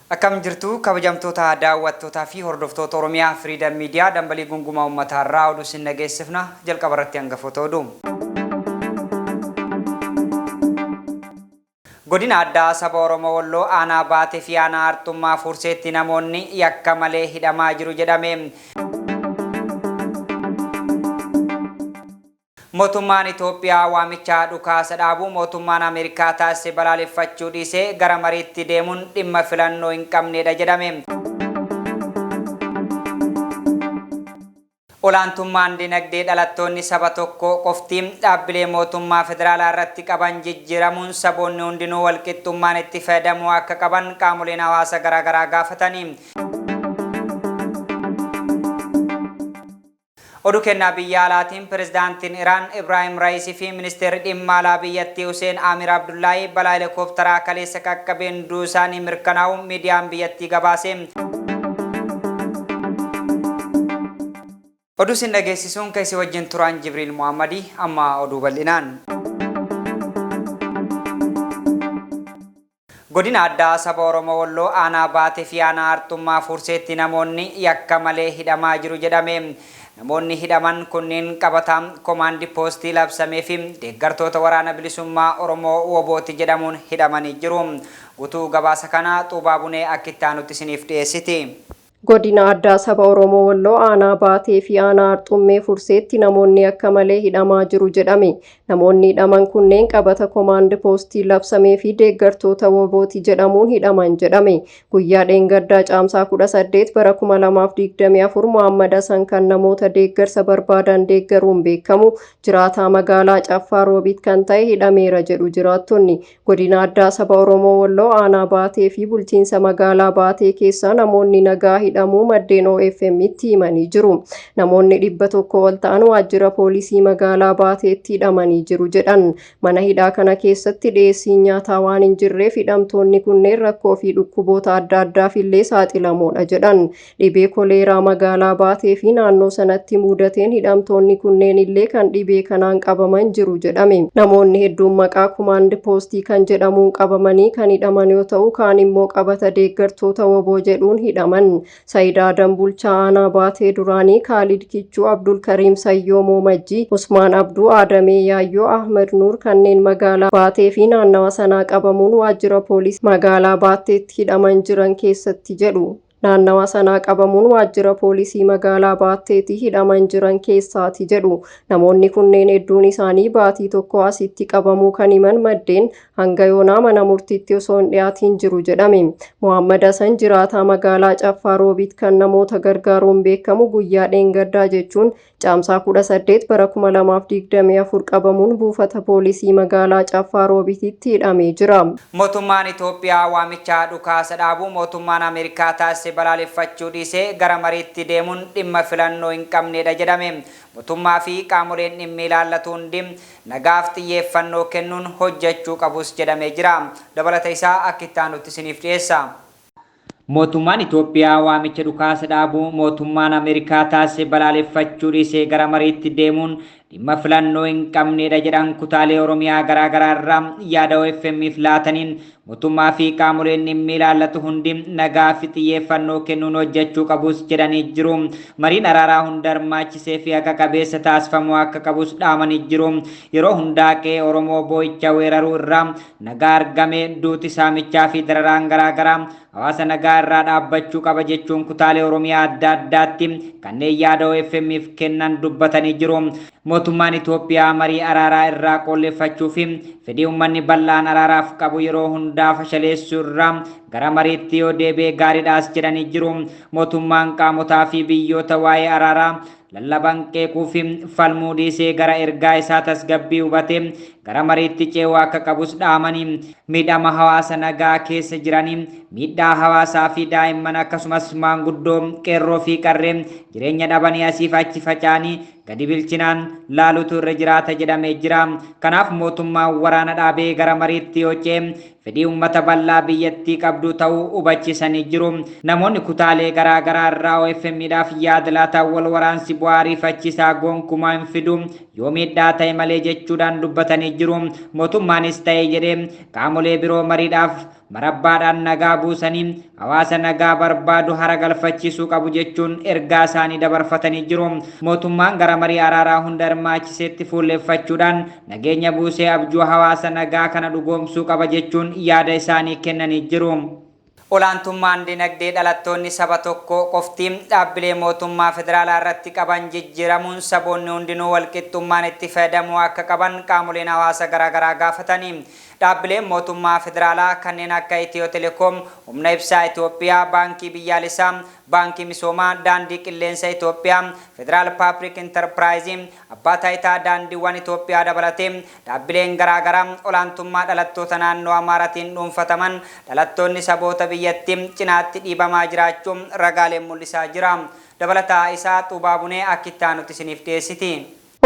Akkam jirtu kabajamtoota daawwattootaa fi hordoftoota Oromiyaa Freedom Media dambalii gungumaa uummataa irraa oduu isin dhageessifna jalqaba irratti hangafoota oduu. Godina addaa saba Oromoo Walloo aanaa baatee fi aanaa Artummaa Furseetti namoonni yakka malee hidhamaa jiru jedhame. Mootummaan Itoophiyaa waamicha dhukaasa dhaabuu mootummaan Ameerikaa taasise balaaleffachuu dhiisee gara mariitti deemuun dhimma filannoo hin qabnedha jedhame. Olaantummaan dinagdee dhalattoonni saba tokko qofti dhaabbilee mootummaa federaalaa irratti qaban jijjiiramuun saboonni hundinuu walqixxummaan itti fayyadamuu akka qaban qaamoleen hawaasa garaagaraa gaafatanii. Oduu kennaa biyya alaatiin pirezidaantiin Iraan Ibrahim Raisi fi ministeerri dhimma alaa biyyattii Hussein Amir Abdullahi balaa helikoophtaraa kaleessa qaqqabeen du'uu isaanii mirkanaa'u miidiyaan biyyattii gabaase. Oduu isin dhageessisuun keessi wajjin turaan Jibriil Muhammadi amma oduu bal'inaan. Godina addaa saba Oromoo Walloo aanaa baatee fi aanaa Artummaa Furseetti namoonni yakka malee hidhamaa jiru jedhame. Namoonni hidhaman kunneen qabataa komaandii poostii labsamee fi deeggartoota waraana bilisummaa Oromoo Wobooti jedhamuun hidhamanii jiru. Guutuu gabaasa kana Xuubaa Bunee akka itti aanutti isiniif dhiyeessiti. Godina addaa saba Oromoo Walloo aanaa baatee fi aanaa Arxummee Furseetti namoonni akka malee hidhamaa jiru jedhame. Namoonni hidhaman kunneen qabata komaandii poostii labsamee fi deeggartoota Wobooti jedhamuun hidhaman jedhame. Guyyaa dheengaddaa caamsaa 18 bara 2024 Muhammad Hasan kan namoota deeggarsa barbaadan deeggaruun beekamu jiraataa magaalaa Caffaa Roobiit kan ta'e hidhameera jedhu jiraattonni. Godina addaa saba Oromoo Walloo aanaa baatee fi bulchiinsa magaalaa baatee keessaa namoonni nagaa hidhamuu maddeen OFM itti himanii jiru. Namoonni 100 ol ta'an waajjira poolisii magaalaa baateetti hidhamanii jiru jedhan. Mana hidhaa kana keessatti dhiyeessiin nyaataa waan hin jirreef hidhamtoonni kunneen rakkoo fi dhukkuboota adda addaaf illee saaxilamoodha jedhan. Dhibee koleeraa magaalaa baatee fi naannoo sanatti mudateen hidhamtoonni kunneen illee kan dhibee kanaan qabaman jiru jedhame. Namoonni hedduun maqaa komaandii poostii kan jedhamuun qabamanii kan hidhaman yoo ta'u kaan immoo qabata deeggartoota Woboo jedhuun hidhaman. Sayidaa Dambulchaa aanaa baatee duraanii Kaalid Kichuu Abdul Kariim Sayyoo Moomajjii Usmaan Abduu Aadamee Yaayyoo Ahmed Nuur kanneen magaalaa baatee fi naannawa sanaa qabamuun waajjira poolisii magaalaa baateetti hidhaman jiran keessatti jedhu. Naannawa sanaa qabamuun waajjira poolisii magaalaa baatteetti hidhaman jiran keessaati jedhu. Namoonni kunneen hedduun isaanii baatii tokko asitti qabamuu kan himan maddeen hanga yoonaa mana murtiitti osoo hin dhiyaatiin jiru jedhame. Muhammad Hasan jiraataa magaalaa Caffaa Roobiit kan namoota gargaaruun beekamu guyyaa dheengaddaa jechuun caamsaa 18 bara 2024 qabamuun buufata poolisii magaalaa Caffaa Roobiititti hidhamee jira. Mootummaan Itoophiyaa waamicha dhukaasa dhaabuu mootummaan Ameerikaa taasise balaaleffachuu dhiisee gara mariitti deemuun dhimma filannoo hin qabnedha jedhame. Mootummaa fi qaamoleen dhimmi ilaallatu hundi nagaaf xiyyeeffannoo kennuun hojjechuu qabus jedhamee jira. Dabalata isaa akka itti aanutti isiniif dhiyeessa. Mootummaan Itoophiyaa waamicha dhukaasa dhaabuu mootummaan Ameerikaa taasise balaaleffachuu dhiisee gara mariitti deemuun dhimma filannoo hin qabnedha jedhan kutaalee Oromiyaa garaagaraa irraa yaada OFM'if laataniin mootummaa fi qaamoleen dhimmi ilaallatu hundi nagaa fi xiyyeeffannoo kennuun hojjechuu qabus jedhanii jiru. Mariin araaraa hunda hirmaachisee fi haqa qabeessa taasifamuu akka qabus dhaamanii jiru. Yeroo hundaa qe'ee Oromoo boo'icha weeraruu irraa nagaa argame duuti saamichaa fi dararaan garaagaraa hawaasa nagaa irraa dhaabbachuu qaba jechuun kutaalee Oromiyaa adda addaatti kanneen yaada OFM'if kennan dubbatanii jiru. Mootummaan Itoophiyaa marii araaraa irraa qolleeffachuu fi fedhii uummanni bal'aan araaraaf qabu yeroo hundaa fashaleessuu irraa gara mariitti yoo deebi'e gaariidhaas jedhanii jiru. Mootummaan qaamotaa fi biyyoota waa'ee araaraa lallaban qeequu fi falmuu dhiisee gara ergaa isaa tasgabbii hubatee gara mariitti ce'uu akka qabus dhaamanii. Miidhama hawaasa nagaa keessa jiranii miidhaa hawaasaa fi daa'imman akkasumas maanguddoo qeerroo fi qarreen jireenya dhabanii asiif achi faca'anii gadi bilchinaan laalutu irra jiraata jedhamee jira. Kanaaf mootummaan waraana dhaabee gara mariitti yoo ce'e fedhii uummata bal'aa biyyattii qabdu ta'uu hubachiisanii jiru. Namoonni kutaalee garaagaraa irraa OFM'dhaaf yaada laatan wal waraansi bu'aa ariifachiisaa gonkumaa hin fidu yoo miidhaa ta'e malee jechuudhaan dubbatanii jiru. Mootummaanis ta'ee jedhee qaamolee biroo mariidhaaf marabbaadhaan nagaa buusanii hawaasa nagaa barbaadu hara galfachiisuu qabu jechuun ergaa isaanii dabarfatanii jiru. Mootummaan gara marii araaraa hunda hirmaachiseetti fuulleeffachuudhaan nageenya buusee abjuu hawaasa nagaa kana dhugoomsuu qaba jechuun yaada isaanii kennanii jiru. Olaantummaan dinagdee dhalattoonni saba tokko qofti dhaabbilee mootummaa federaalaa irratti qaban jijjiiramuun saboonni hundinuu walqixxummaan itti fayyadamuu akka qaban qaamoleen hawaasa garaagaraa gaafatanii. Dhaabbileen mootummaa federaalaa kanneen akka Itiyoo Telekoom, humna ibsaa Itoophiyaa, baankii biyyaalessaa, baankii misoomaa, daandii qilleensa Itoophiyaa, Federaal Paablik Enterpiraayizii, abbaa taayitaa daandiiwwan Itoophiyaa dabalatee dhaabbileen garaagaraa olaantummaa dhalattoota naannoo Amaaraatiin dhuunfataman dhalattoonni saboota biyyattii cinaatti dhiibamaa jiraachuun ragaaleen mul'isaa jira. Dabalataa isaa Xubaabunee akkittaa nuti isiniif dhiyeessiti.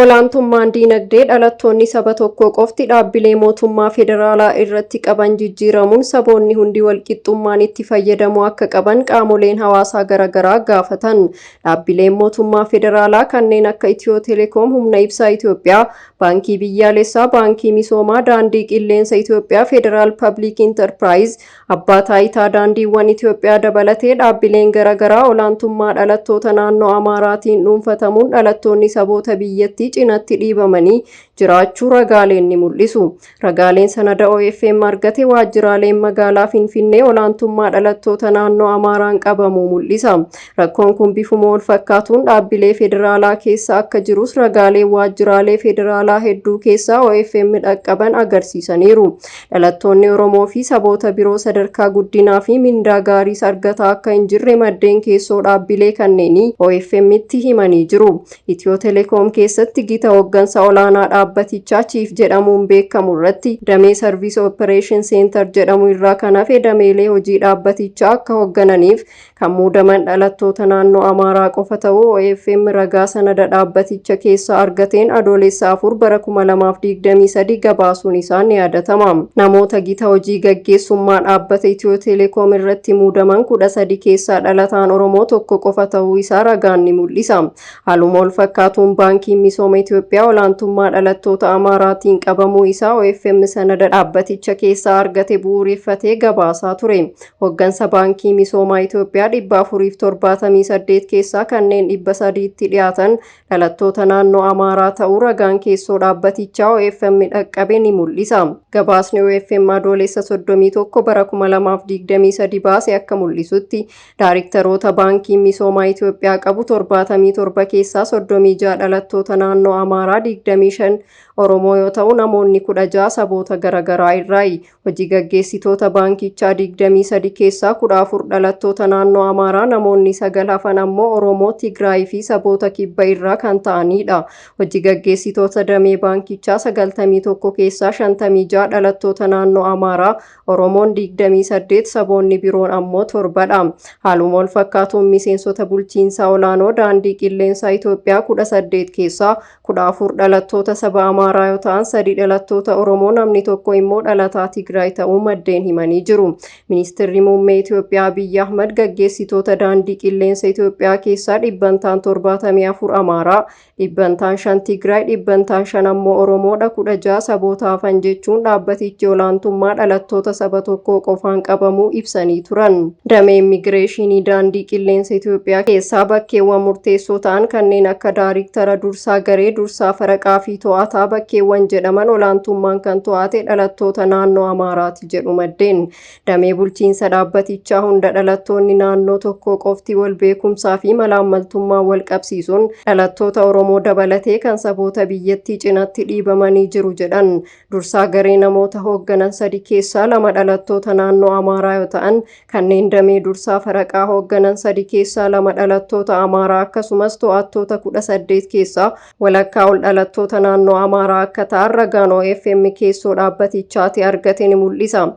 Olaantummaan diinagdee dhalattoonni saba tokko qofti dhaabbilee mootummaa federaalaa irratti qaban jijjiiramuun saboonni hundi walqixxummaan itti fayyadamuu akka qaban qaamoleen hawaasaa garaagaraa gaafatan. Dhaabbileen mootummaa federaalaa kanneen akka Itiyoo Telekoom, humna ibsaa Itoophiyaa, baankii biyyaalessaa, baankii misoomaa, daandii qilleensa Itoophiyaa, Federaal Paablik Enterpiraayizii, abbaa taayitaa daandiiwwan Itoophiyaa dabalatee dhaabbileen garaagaraa olaantummaa dhalattoota naannoo Amaaraatiin dhuunfatamuun dhalattoonni saboota biyyattii cinaatti dhiibamanii jiraachuu ragaaleen ni mul'isu. Ragaaleen sanada OFM argate waajjiraaleen magaalaa Finfinnee olaantummaa dhalattoota naannoo Amaaraan qabamuu mul'isa. Rakkoon kun bifuma wal fakkaatuun dhaabbilee federaalaa keessa akka jirus ragaaleen waajjiraalee federaalaa hedduu keessaa OFM dhaqqaban agarsiisaniiru. Dhalattoonni Oromoo fi saboota biroo sadarkaa guddinaa fi mindaa gaariis argataa akka hin jirre maddeen keessoo dhaabbilee kanneenii OFMitti himanii jiru. Itiyoo Telekoom keessatti gita hooggansa olaanaa dhaabbatichaa chief jedhamuun beekamu irratti damee sarviis opereeshin seentar jedhamu irraa kan hafe dameelee hojii dhaabbatichaa akka hooggananiif kan muudaman dhalattoota naannoo Amaaraa qofa ta'uu OFM ragaa sanada dhaabbaticha keessaa argateen adoolessa 4 bara 2023 gabaasuun isaa ni yaadatama. Namoota gita hojii gaggeessummaa dhaabbata Itiyoo Telekoom irratti muudaman 13 keessaa dhalataan Oromoo tokko qofa ta'uu isaa ragaan ni mul'isa. Haaluma wal fakkaatuun baankiin misooma Itoophiyaa olaantummaa dhalattoota Amaaraatiin qabamuu isaa OFM sanada dhaabbaticha keessaa argate bu'uureffatee gabaasaa ture. Hooggansa baankii misoomaa Itoophiyaa 478 keessaa kanneen 300tti dhiyaatan dhalattoota naannoo Amaaraa ta'uu ragaan keessoo dhaabbatichaa OFM dhaqqabe ni mul'isa. Gabaasni OFM adoolessa 31 bara 2023 baase akka mul'isutti daayiriktaroota baankii misoomaa Itoophiyaa qabu 77 keessaa 36 dhalattoota naannoo Amaaraa, 25 Oromoo yoo ta'u namoonni 16 saboota garaagaraa irraayi. Hojii gaggeessitoota baankichaa 23 keessaa 14 dhalattoota naannoo Amaaraa, namoonni 9 hafan ammoo Oromoo, Tigraay fi saboota kibba irraa kan ta'anidha. Hojii gaggeessitoota damee baankichaa 91 keessaa 56 dhalattoota naannoo Amaaraa, Oromoon 28, saboonni biroon ammoo 7dha. Haaluma wal fakkaatuun miseensota bulchiinsaa olaanoo daandii qilleensaa Itoophiyaa 18 keessaa 14 dhalattoota saba Amaaraa yoo ta'an 3 dhalattoota Oromoo, namni tokko immoo dhalataa Tigraay ta'uu maddeen himanii jiru. Ministeerri muummee Itoophiyaa Abiyyi Ahmad gaggeessitoota daandii qilleensa Itoophiyaa keessaa dhibbantaan 74 Amaaraa, dhibbantaan 5 Tigraay, dhibbantaan 5 ammoo Oromoodha. 16 saboota hafan jechuun dhaabbatichi olaantummaa dhalattoota saba tokkoo qofaan qabamuu ibsanii turan. Damee immigireeshinii daandii qilleensa Itoophiyaa keessaa bakkeewwan murteessoo ta'an kanneen akka daayiriktara dursaa garee dursaa faraqaa fi to'ataa bakkeewwan jedhaman olaantummaan kan to'ate dhalattoota naannoo Amaaraati jedhu maddeen. Damee bulchiinsa dhaabbatichaa hunda dhalattoonni naannoo tokkoo qofti wal beekumsaa fi malaammaltummaan wal qabsiisuun dhalattoota Oromoo dabalatee kan saboota biyyattii cinaatti dhiibamanii jiru jedhan. Dursaa garee namoota hoogganan 3 keessaa 2 dhalattoota naannoo Amaaraa yoo ta'an kanneen damee dursaa faraqaa hoogganan 3 keessaa 2 dhalattoota Amaaraa akkasumas to'attoota 18 keessaa walakkaa ol dhalattoota naannoo Amaaraa akka ta'an ragaan OFM keessoo dhaabbatichaati argate ni mul'isa.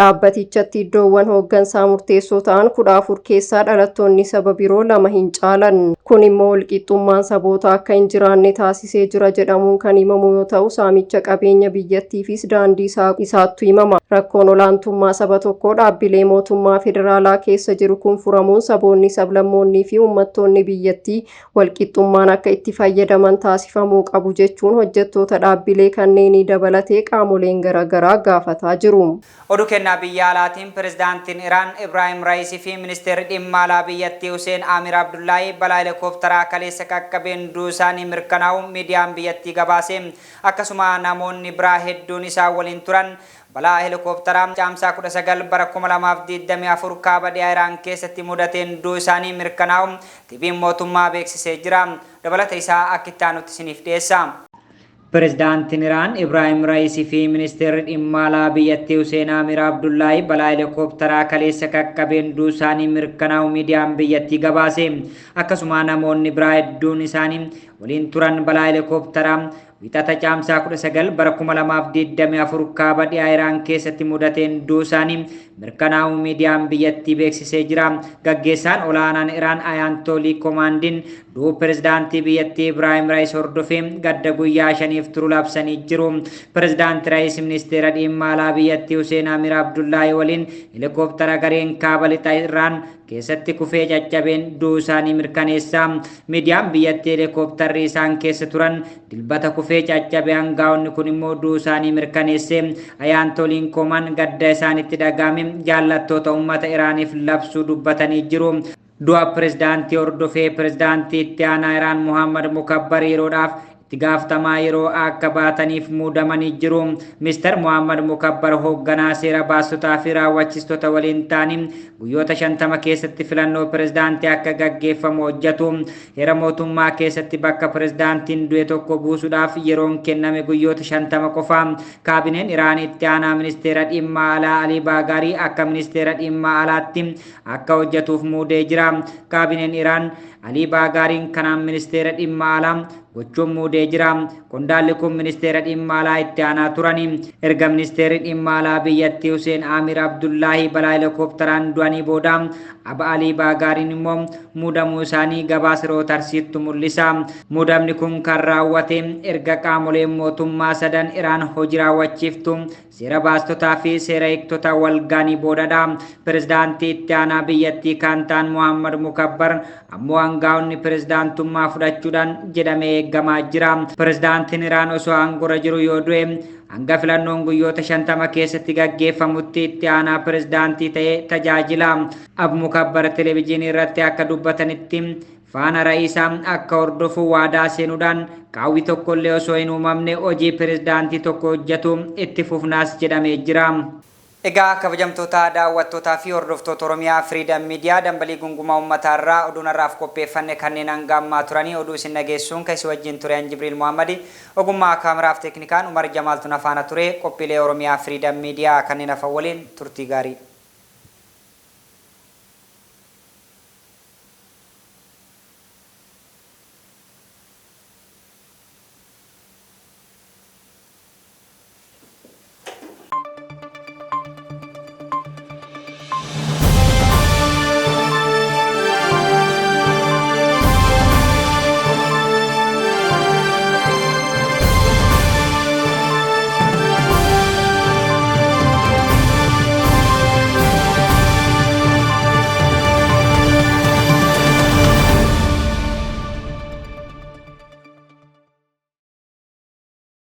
Dhaabbatichatti iddoowwan hooggansaa murteessoo ta'an 14 keessaa dhalattoonni saba biroo 2 hin caalan. kun immoo walqixxummaan saboota akka hin jiraanne taasisee jira jedhamuun kan himamu yoo ta'u saamicha qabeenya biyyattiifis daandii isaattu himama. Rakkoon olaantummaa saba tokkoo dhaabbilee mootummaa federaalaa keessa jiru kun furamuun saboonni, sablammoonnii fi uummattoonni biyyattii walqixxummaan akka itti fayyadaman taasifamuu qabu jechuun hojjettoota dhaabbilee kanneenii dabalatee qaamoleen garaagaraa gaafataa jiru. Oduu kennaa biyya alaatiin pirezidaantiin Iraan Ibrahim Raisi fi ministeerri dhimma alaa biyyattii Hussein Amir Abdullahi balaa helikoophtaraa kaleessa qaqqabeen du'uu isaanii mirkanaa'u miidiyaan biyyattii gabaase. Akkasuma namoonni biraa hedduun isaan waliin turan balaa helikoophtaraa caamsaa 19 bara 2024 kaaba dhiyaa Iraan keessatti mudateen du'uu isaanii mirkanaa'u TV'n mootummaa beeksisee jira. Dabalata isaa akka itti aanutti isiniif dhiyeessa. Pirezidaantiin Iraan Ibrahim Raisi fi ministeerri dhimma alaa biyyattii Hussein Amir Abdullahi balaa helikoophtaraa kaleessa qaqqabeen du'uu isaanii mirkanaa'u miidiyaan biyyattii gabaase. Akkasuma namoonni biraa hedduun isaanii waliin turan balaa helikoophtaraa wixata caamsaa 19 bara 2024 kaaba dhiyaa Iraan keessatti mudateen du'uu isaanii mirkanaa'u miidiyaan biyyattii beeksisee jira. Gaggeessaan olaanaan Iraan Ayatollah Khomeiniin du'uu pirezidaantii biyyattii Ibrahim Raisi hordofee gadda guyyaa 5 turu labsanii jiru. Pirezidaantii Raisi ministeera dhimma alaa biyyattii Hussein Amir Abdullahi waliin helikoophtara gareen kaaba lixa Iraan keessatti kufee caccabeen du'uu isaanii mirkaneessa. Miidiyaan biyyattii helikoophtarri isaan keessa turan dilbata kufee caccabe hangaa'onni kun immoo du'uu isaanii mirkaneesse. Ayatollah Khomeiniin gadda isaanitti dhagahame jaallattoota uummata Iraaniif labsuu dubbatanii jiru. Du'a pirezidaantii hordofee pirezidaantii itti aanaa Iraan Muhammad Mukabbar yeroodhaaf itti gaafatamaa yeroo akka baataniif muudamanii jiru. Mister Muhammad Mukabbar hoogganaa seera baastotaa fi raawwachiistota waliin ta'anii guyyoota 50 keessatti filannoo pirezidaantii akka gaggeeffamu hojjetu. Heera mootummaa keessatti bakka pirezidaantiin du'e tokko buusuudhaaf yeroon kenname guyyoota 50 qofa. Kaabineen Iraan itti aanaa ministeera dhimma alaa Ali Baagaarii akka ministeera dhimma alaatti akka hojjetuuf muudee jira. Kaabineen Iraan Ali Baagaariin kanaan ministeera dhimma alaa gochuun muudee jira. Qondaalli kun ministeera dhimma alaa itti aanaa turani. Erga ministeerri dhimma alaa biyyattii Hussein Amir Abdullahi balaa helikoophtaraan du'anii booda Aba Ali Baagaariin immoo muudamuu isaanii gabaasa Rootarsiitti mul'isa. Muudamni kun kan raawwate erga qaamoleen mootummaa sadan Iraan hojii raawwachiiftu seera baastotaa fi seera eegtota walgaanii boodadha. Pirezidaantii itti aanaa biyyattii kan ta'an Muhammad Mukabbar ammoo hangaa'onni pirezidaantummaa fudhachuudhaan jedhamee eeggamaa jira. Pirezidaantiin Iraan osoo aangorra jiru yoo du'e hanga filannoon guyyoota 50 keessatti gaggeeffamutti itti aanaa pirezidaantii ta'ee tajaajila. Abu Mukabbar televezyiinii irratti akka dubbatanitti faana ra'iisaa akka hordofu waadaa seenuudhaan qaawwi tokkollee osoo hin uumamne hojii pirezidaantii tokko hojjetu itti fufnaas jedhamee jira. Egaa kabajamtoota daawwattootaa fi hordoftoota Oromiyaa Freedom Media dambalii gungumaa ummataarraa oduun har'aaf qopheeffanne kanneen hanga ammaa turanii oduu isin dhageessuun kan isin wajjin ture Jibriil Muhammadi ogummaa kaameraaf teeknikaan Umar Jamaaltu nafaana ture qophiilee Oromiyaa Freedom Media kanneen hafan waliin turtii gaarii.